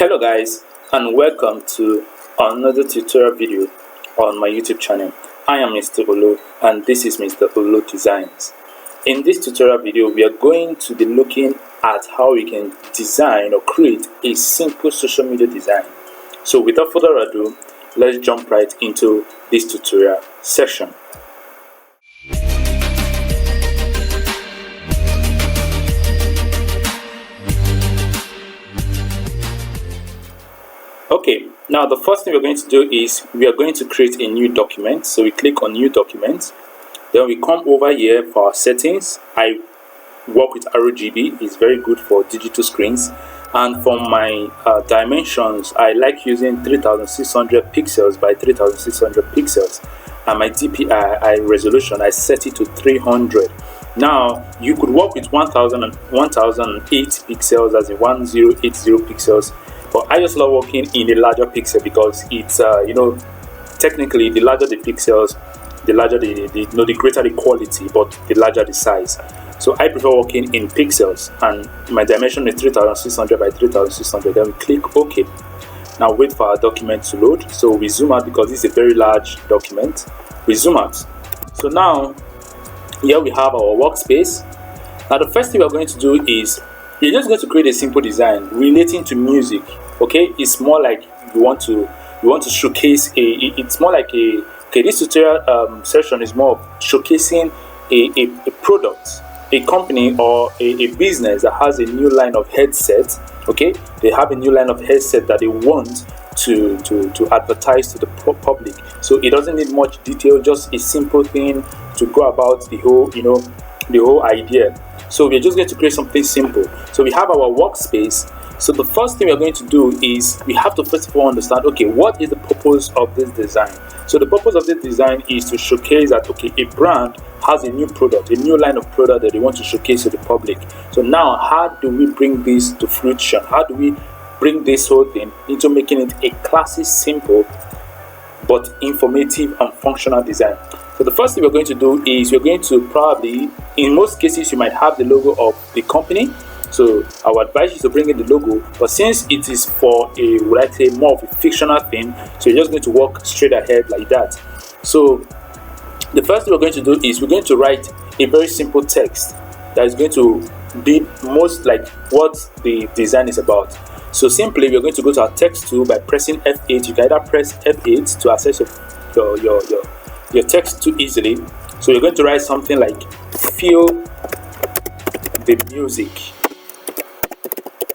Hello guys, and welcome to another tutorial video on my YouTube channel. I am Mr. Olo and this is Mr. Olo Designs. In this tutorial video we are going to be looking at how we can design or create a simple social media design. So without further ado, let's jump right into this tutorial section. Okay, now the first thing we're going to do is we are going to create a new document. So we click on new document, then we come over here for our settings. I work with RGB, it's very good for digital screens, and for my dimensions I like using 3600 pixels by 3600 pixels, and my DPI resolution I set it to 300. Now you could work with 1008 pixels, as in 1080 pixels, but I just love working in a larger pixel because it's technically the larger the pixels, the larger the greater the quality, but the larger the size. So I prefer working in pixels, and my dimension is 3600 by 3600. Then we click OK. Now wait for our document to load. So we zoom out because this is a very large document. We zoom out. So now here we have our workspace. Now the first thing we're going to do is you're just going to create a simple design relating to music. Okay, it's more like you want to showcase it's more like this tutorial session is more of showcasing a product, a company or a business that has a new line of headsets. Okay, they have a new line of headset that they want to advertise to the public. So it doesn't need much detail, just a simple thing to go about the whole idea. So we're just going to create something simple. So we have our workspace. So the first thing we're going to do is we have to first of all understand, okay, what is the purpose of this design? So the purpose of this design is to showcase that, okay, a brand has a new product, a new line of product that they want to showcase to the public. So now how do we bring this to fruition? How do we bring this whole thing into making it a classy, simple, but informative and functional design? So the first thing we're going to do is we're going to probably, in most cases, you might have the logo of the company. So I would advise you to bring in the logo, but since it is for a, would I say, more of a fictional thing, so you're just going to walk straight ahead like that. So the first thing we're going to do is we're going to write a very simple text that is going to be most like what the design is about. So simply we're going to go to our text tool by pressing F8. You can either press F8 to access your text too easily. So you're going to write something like feel the music.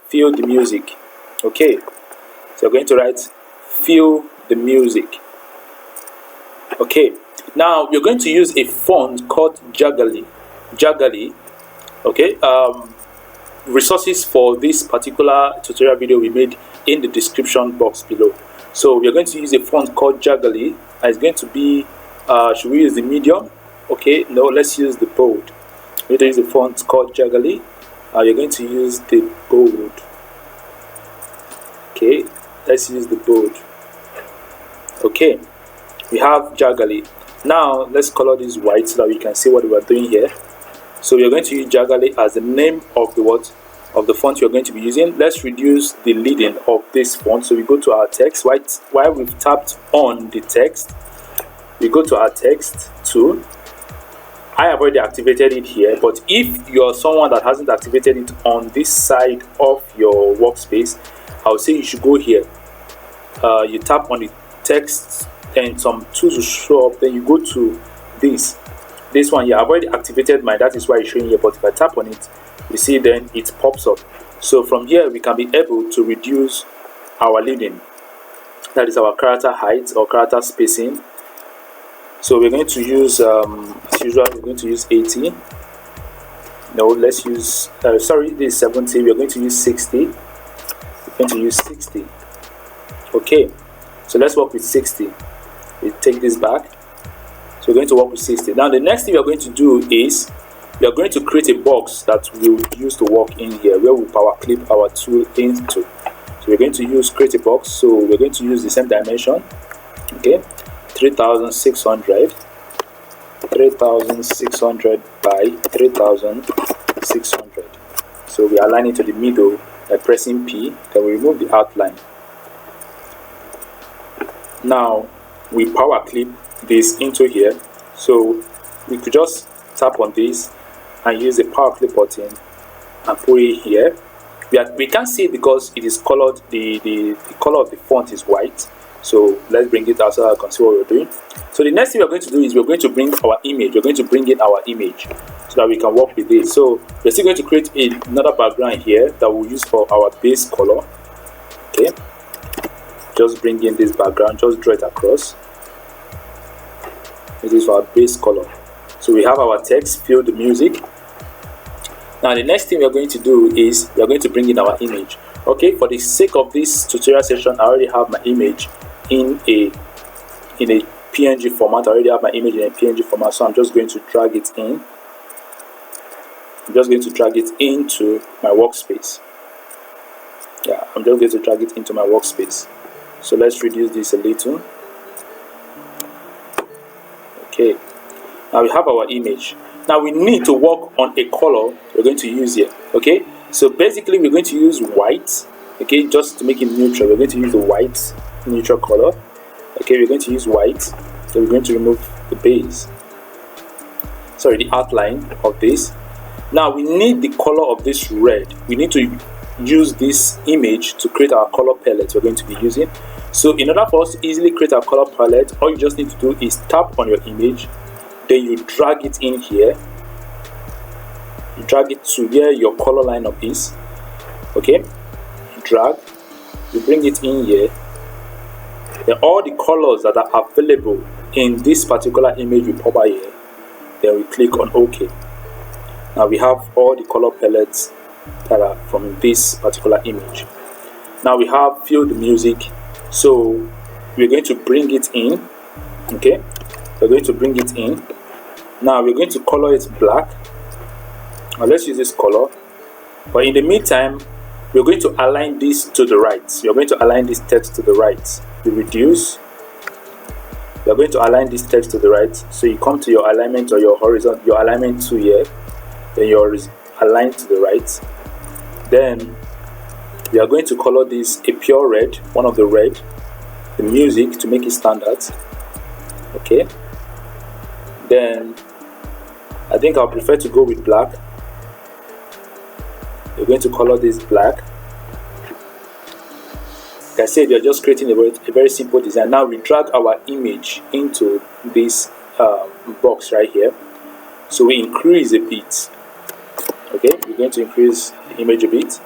Feel the music. Okay, so you're going to write feel the music. Okay, now we're going to use a font called Jagali. Okay, resources for this particular tutorial video we made in the description box below. So we're going to use a font called Jagali, and it's going to be should we use the medium? Okay, no, let's use the bold. We're going to use a font called Jagali. You're going to use the bold. Okay, let's use the bold. Okay, we have Jagali. Now let's color this white so that we can see what we are doing here. So we are going to use Jagali as the name of the font you're going to be using. Let's reduce the leading of this font. So we go to our text. While we've tapped on the text, we go to our text tool. I have already activated it here, but if you're someone that hasn't activated it on this side of your workspace, I would say you should go here. You tap on the text and some tools will show up. Then you go to this one here. I've already activated mine, that is why it's showing here, but if I tap on it, you see then it pops up. So from here we can be able to reduce our leading, that is our character height or character spacing. So we're going to use as usual, we're going to use 80. No, let's use sorry, this is 70. We're going to use 60. We're going to use 60. Okay, so let's work with 60. We take this back. So we're going to work with 60. Now the next thing we're going to do is we are going to create a box that we'll use to work in here, where we'll power clip our tool into. So we're going to use create a box. So we're going to use the same dimension. Okay, 3600 by 3600. So we align it to the middle by pressing P. Then we remove the outline. Now we power clip this into here, so we could just tap on this and use the power clip button and put it here. We can't see it because it is colored, the color of the font is white. So let's bring it out so I can see what we're doing. So the next thing we're going to do is we're going to bring our image. We're going to bring in our image so that we can work with it. So we're still going to create another background here that we'll use for our base color. Okay, just bring in this background, just draw it across. This is our base color. So we have our text, fill the music. Now the next thing we are going to do is we are going to bring in our image. Okay, for the sake of this tutorial session, I already have my image in a PNG format. I already have my image in a PNG format, so I'm just going to drag it in. I'm just going to drag it into my workspace. Yeah, I'm just going to drag it into my workspace. So let's reduce this a little. Okay, now we have our image. Now we need to work on a color we're going to use here. Okay, so basically we're going to use white. Okay, just to make it neutral, we're going to use the white neutral color. Okay, we're going to use white. So we're going to remove the base, sorry, the outline of this. Now we need the color of this red. We need to use this image to create our color palette we're going to be using. So in order for us to easily create our color palette, all you just need to do is tap on your image, then you drag it in here. You drag it to where your color lineup is. Okay, you drag, you bring it in here. Then all the colors that are available in this particular image we pop out here. Then we click on OK. Now we have all the color palettes that are from this particular image. Now we have fill the music. So we're going to bring it in. Okay, we're going to bring it in. Now we're going to color it black. Now let's use this color. But in the meantime, we're going to align this to the right. You're going to align this text to the right. You reduce. You're going to align this text to the right. So you come to your alignment or your horizon, your alignment to here. Then you're aligned to the right. Then we are going to color this a pure red, one of the red, the music to make it stand out. Okay. Then I think I'll prefer to go with black. We're going to color this black. Like I said, we are just creating a very simple design. Now we drag our image into this box right here. So we increase a bit. Okay, we're going to increase the image a bit.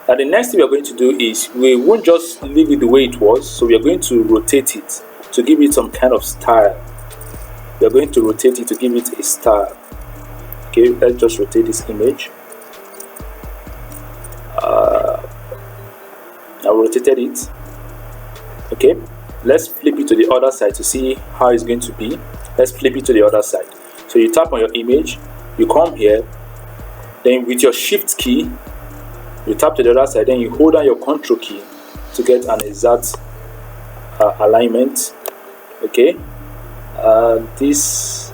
Now the next thing we are going to do is we won't just leave it the way it was. So we are going to rotate it to give it some kind of style. We are going to rotate it to give it a style. Okay, let's just rotate this image. I rotated it. Okay, let's flip it to the other side to see how it's going to be. Let's flip it to the other side. So you tap on your image, you come here, then with your shift key you tap to the other side, then you hold down your control key to get an exact alignment. Okay, this,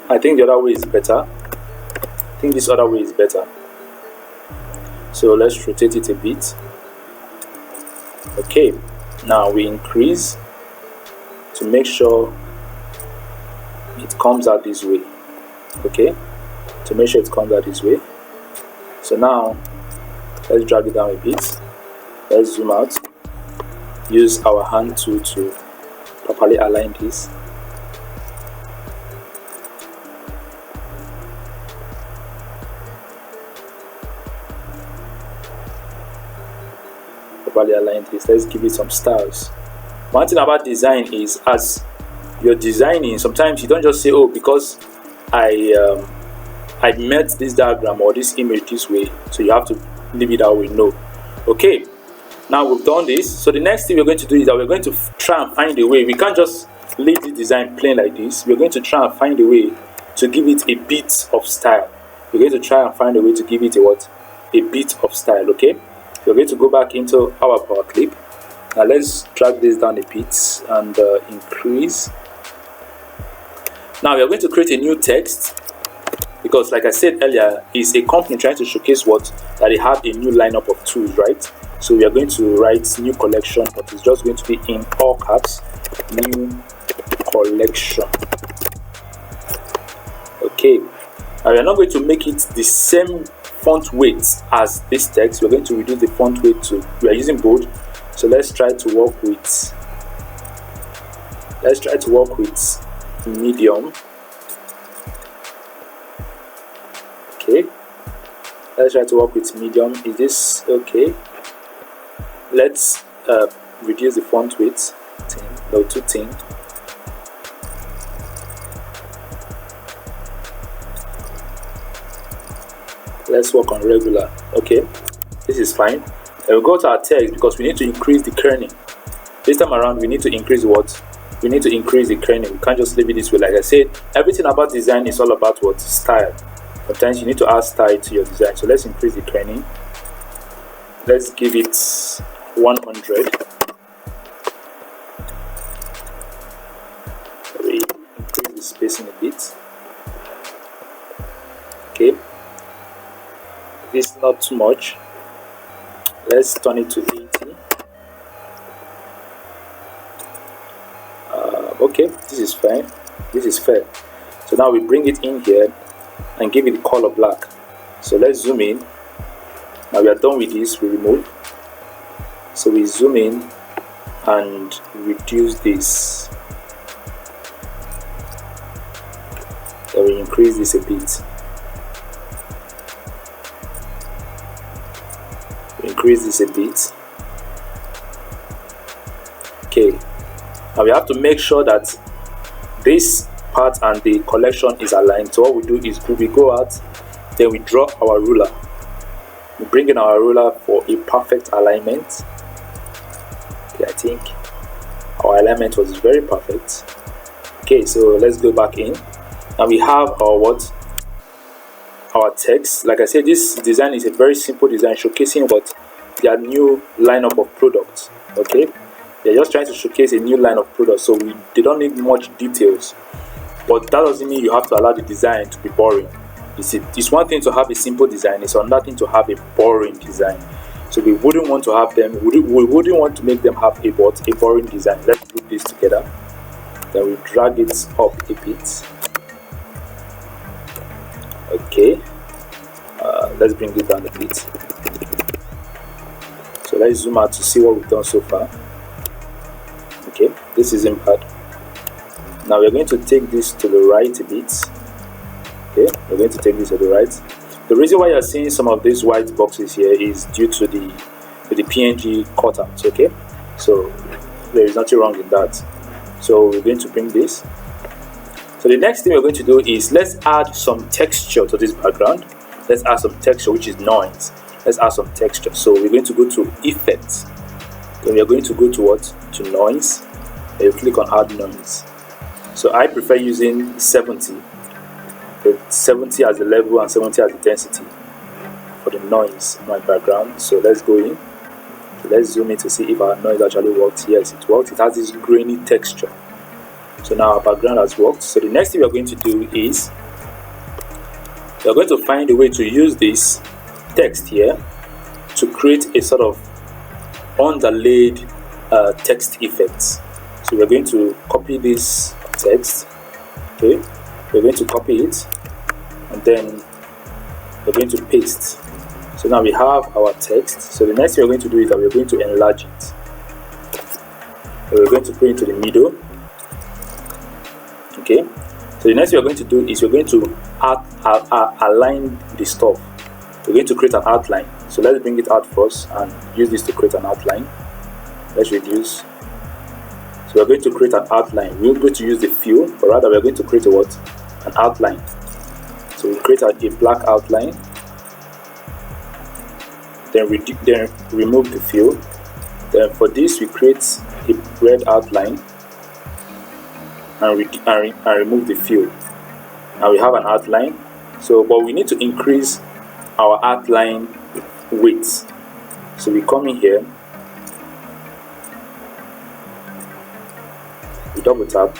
I think the other way is better. I think this other way is better. So let's rotate it a bit. Okay, now we increase to make sure it comes out this way. Okay, to make sure it comes out this way. So now let's drag it down a bit. Let's zoom out. Use our hand tool to properly align this. Properly align this. Let's give it some styles. One thing about design is, as you're designing, sometimes you don't just say, oh, because I met this diagram or this image this way, so you have to leave it that way. No. Okay, now we've done this. So the next thing we're going to do is that we're going to try and find a way. We can't just leave the design plain like this. We're going to try and find a way to give it a bit of style. We're going to try and find a way to give it a bit of style. Okay, we're going to go back into our power clip. Now let's drag this down a bit and increase. Now we are going to create a new text. The because like I said earlier, it's a company trying to showcase what, that they have a new lineup of tools, right? So we are going to write new collection, but it's just going to be in all caps, new collection. Okay, and we are not going to make it the same font weight as this text. We're going to reduce the font weight to, we are using bold, so let's try to work with medium. Okay, let's try to work with medium. Is this okay? Let's reduce the font weight to 10. Let's work on regular. Okay, this is fine. And we'll go to our text because we need to increase the kerning. This time around, we need to increase what? We need to increase the kerning. We can't just leave it this way. Like I said, everything about design is all about what? Style. Sometimes you need to add style to your design. So let's increase the kerning. Let's give it 100. We increase the spacing a bit. Okay. This is not too much. Let's turn it to 80. Okay, this is fine. This is fair. So now we bring it in here and give it the color black. So let's zoom in. Now we are done with this. We remove. So we zoom in and reduce this. Then we increase this a bit. Increase this a bit. Okay, now we have to make sure that this part and the collection is aligned. So what we do is we go out, then we draw our ruler. We bring in our ruler for a perfect alignment. Okay, I think our alignment was very perfect. Okay, so let's go back in. Now we have our what? Our text. Like I said, this design is a very simple design showcasing what their new lineup of products. Okay, they're just trying to showcase a new line of products, so they don't need much details, but that doesn't mean you have to allow the design to be boring. It's one thing to have a simple design, it's another thing to have a boring design. So we wouldn't want to have them, we wouldn't want to make them have a boring design. Let's put this together, then we drag it up a bit. Okay, let's bring it down a bit. So let's zoom out to see what we've done so far. Okay, this isn't bad. Now we're going to take this to the right a bit. Okay, we're going to take this to the right. The reason why you're seeing some of these white boxes here is due to the PNG cutouts. Okay, so there is nothing wrong in that. So we're going to bring this. So the next thing we're going to do is let's add some texture to this background. Let's add some texture, which is noise. Let's add some texture. So we're going to go to effects. Then we're going to go to what? To noise. And you click on add noise. So I prefer using 70. 70 as the level and 70 as the density for the noise in my background. So let's go in. So let's zoom in to see if our noise actually worked. Yes, it worked. It has this grainy texture. So now our background has worked. So the next thing we are going to do is we are going to find a way to use this text here to create a sort of underlaid text effects. So we're going to copy this text. Okay, we're going to copy it and then we're going to paste. So now we have our text. So the next thing we're going to do is that we're going to enlarge it. So we're going to put it into the middle. Okay, so the next thing we're going to do is we're going to align the stuff. We're going to create an outline. So let's bring it out first and use this to create an outline. Let's reduce. So we're going to create an outline. We're going to use the fill, but rather we're going to create a what? An outline. So we create a black outline. Then remove the fill. Then for this we create a red outline. And remove the fill. Now we have an outline. So, but we need to increase our outline width. So we come in here, we double tap,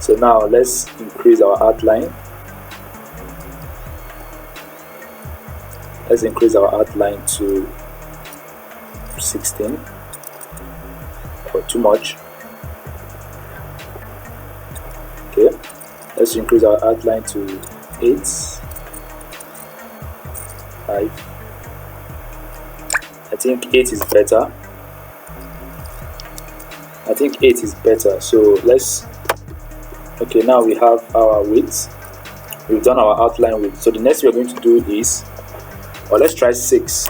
So now let's increase our outline. Let's increase our outline to 16, or too much. Okay, let's increase our outline to 8, 5. I think 8 is better. I think 8 is better. So let's, okay, now we have our width. We've done our outline width. So the next we're going to do is, or let's try 6.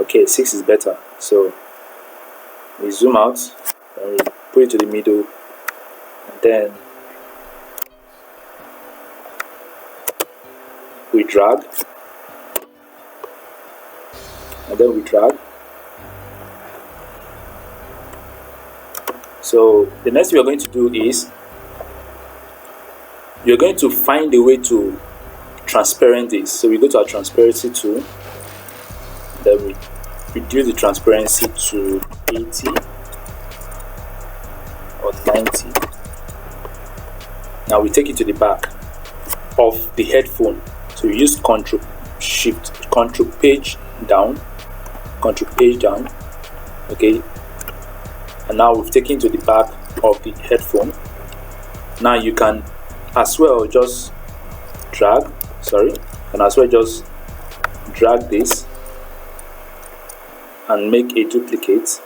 Okay, 6 is better. So we zoom out and we put it to the middle, and then we drag, and then we drag. So the next we are going to do is, you're going to find a way to transparent this. So we go to our transparency tool, then we reduce the transparency to 80 or 90. Now we take it to the back of the headphone. So we use Control page down, okay, and now we've taken to the back of the headphone. Now you can as well just drag this and make a duplicate,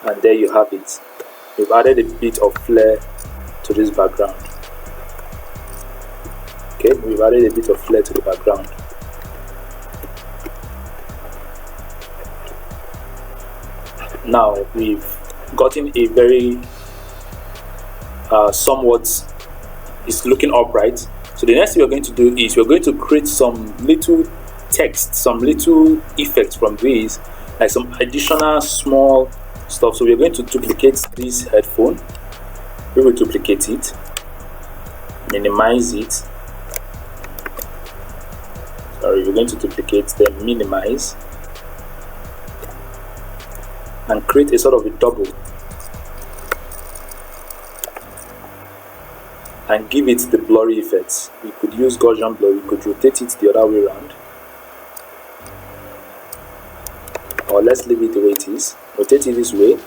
and there you have it. We've added a bit of flair to this background. Okay, we've added a bit of flair to the background. Now we've gotten a very somewhat, it's looking upright. So the next thing we're going to do is we're going to create some little text, some little effects from these, like some additional small stuff. So we're going to duplicate this headphone. We will duplicate it, minimize it. We're going to duplicate, then minimize, and create a sort of a double, and give it the blurry effects. We could use Gaussian blur, we could rotate it the other way around, or let's leave it the way it is. Rotate it this way.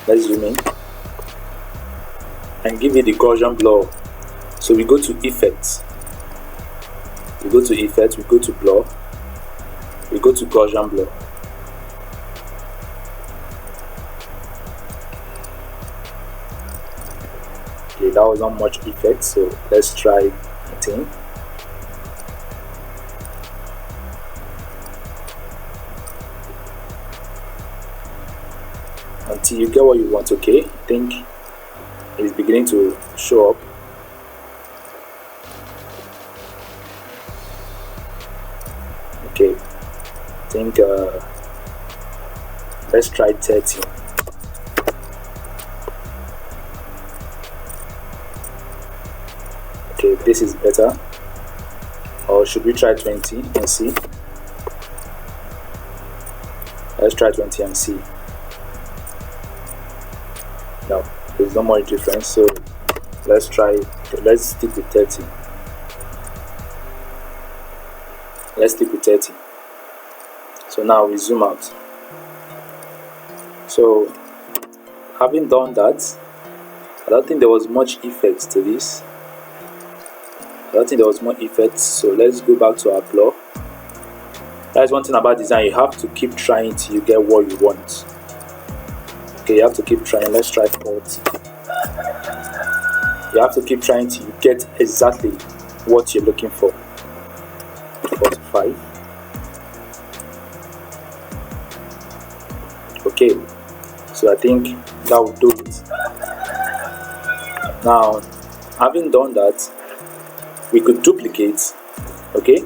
Let's zoom in and give it the Gaussian blur. So we go to effects, we go to effects, we go to blur, we go to Gaussian blur. Okay, that was not much effect, so let's try 10. Until you get what you want. Okay, I think it's beginning to show up. Okay, I think let's try 30. Okay, this is better. Or should we try 20 and see? Let's try 20 and see. No, there's no more difference, so let's try, let's stick with 30. Let's stick with 30. So now we zoom out. So having done that, I don't think there was much effect to this. I don't think there was more effect, so let's go back to our blur. That's one thing about design, you have to keep trying till you get what you want. Okay, you have to keep trying. Let's try 40. You have to keep trying till you get exactly what you're looking for. 45. Okay, so I think that will do it. Now, having done that, we could duplicate. Okay,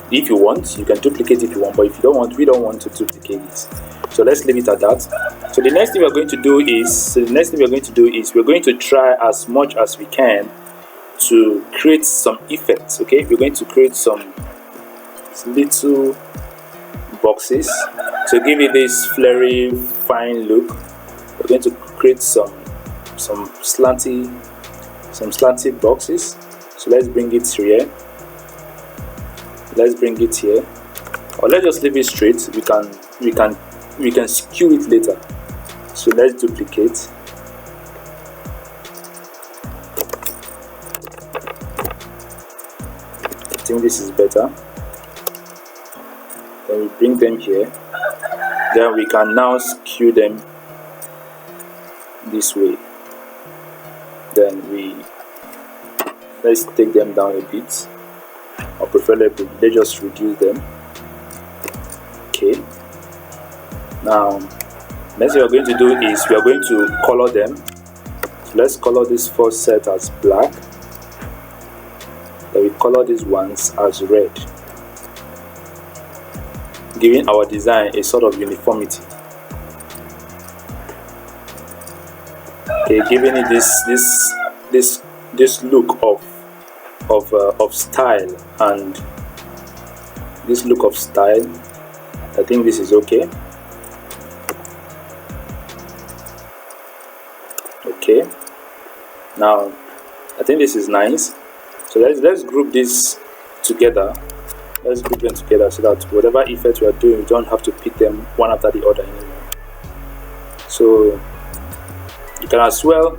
if you want, you can duplicate if you want, but if you don't want, we don't want to duplicate it. So let's leave it at that. So the next thing we're going to do is, we're going to try as much as we can to create some effects. Okay, we're going to create some little boxes. To give it this flary fine look, we're going to create some slanty boxes. So let's bring it here. Let's bring it here, or let's just leave it straight. We can skew it later. So let's duplicate. I think this is better. Then we bring them here. Then we can now skew them this way. Then let's take them down a bit, or preferably let's just reduce them. Okay. Now next thing we're going to do is we are going to color them. So let's color this first set as black. Then we color these ones as red, giving our design a sort of uniformity. Okay, giving it this look of style, and this look of style. I think this is okay. Okay. Now I think this is nice. So let's group this together. Let's group them together so that whatever effect we are doing, we don't have to pick them one after the other anymore. So you can as well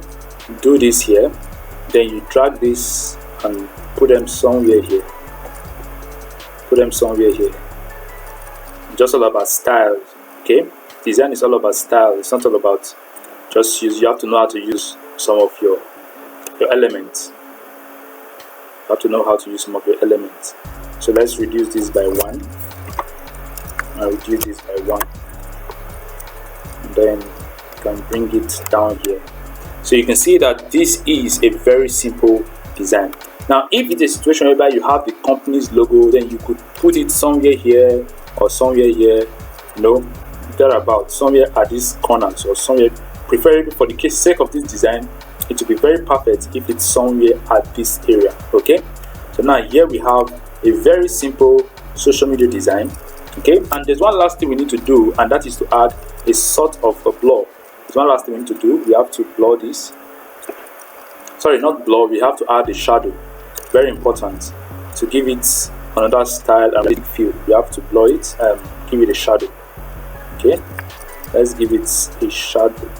do this here. Then you drag this and put them somewhere here. Put them somewhere here. Just all about style. Okay, design is all about style. It's not all about just use. You have to know how to use some of your elements. You have to know how to use some of your elements. So let's reduce this by 1 and reduce this by 1, and then you can bring it down here. So you can see that this is a very simple design. Now if it's a situation whereby you have the company's logo, then you could put it somewhere here or somewhere here, you know, thereabout, somewhere at these corners, or somewhere, preferably for the sake of this design, it will be very perfect if it's somewhere at this area. Okay, so now here we have a very simple social media design. Okay, and there's one last thing we need to do, and that is to add a sort of a blur. There's one last thing we need to do. We have to blur this. Sorry, not blur. We have to add a shadow. Very important to give it another style and realistic feel. We have to blur it and give it a shadow. Okay, let's give it a shadow.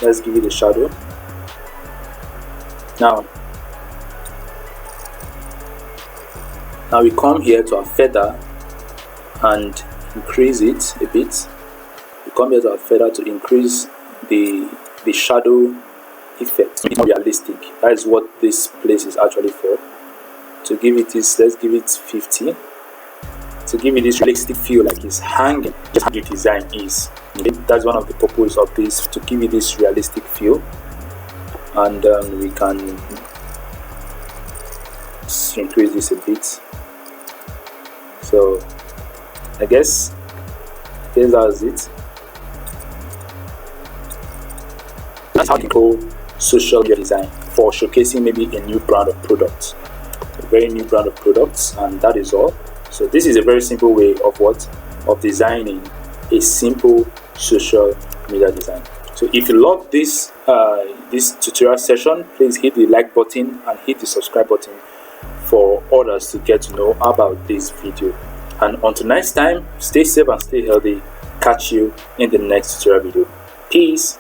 Let's give it a shadow. Now we come here to our feather and increase it a bit. We come here to our feather to increase the shadow effect, to make it more realistic. That is what this place is actually for. To give it this, let's give it 50. To give it this realistic feel, like it's hanging, just how the design is. Okay? That's one of the purpose of this, to give it this realistic feel. And we can increase this a bit. So I guess that's it. That's how you call social media design for showcasing maybe a new brand of products, a very new brand of products, and that is all. So this is a very simple way of designing a simple social media design. So if you love this tutorial session, please hit the like button and hit the subscribe button for others to get to know about this video. And until next time, stay safe and stay healthy. Catch you in the next tutorial video. Peace.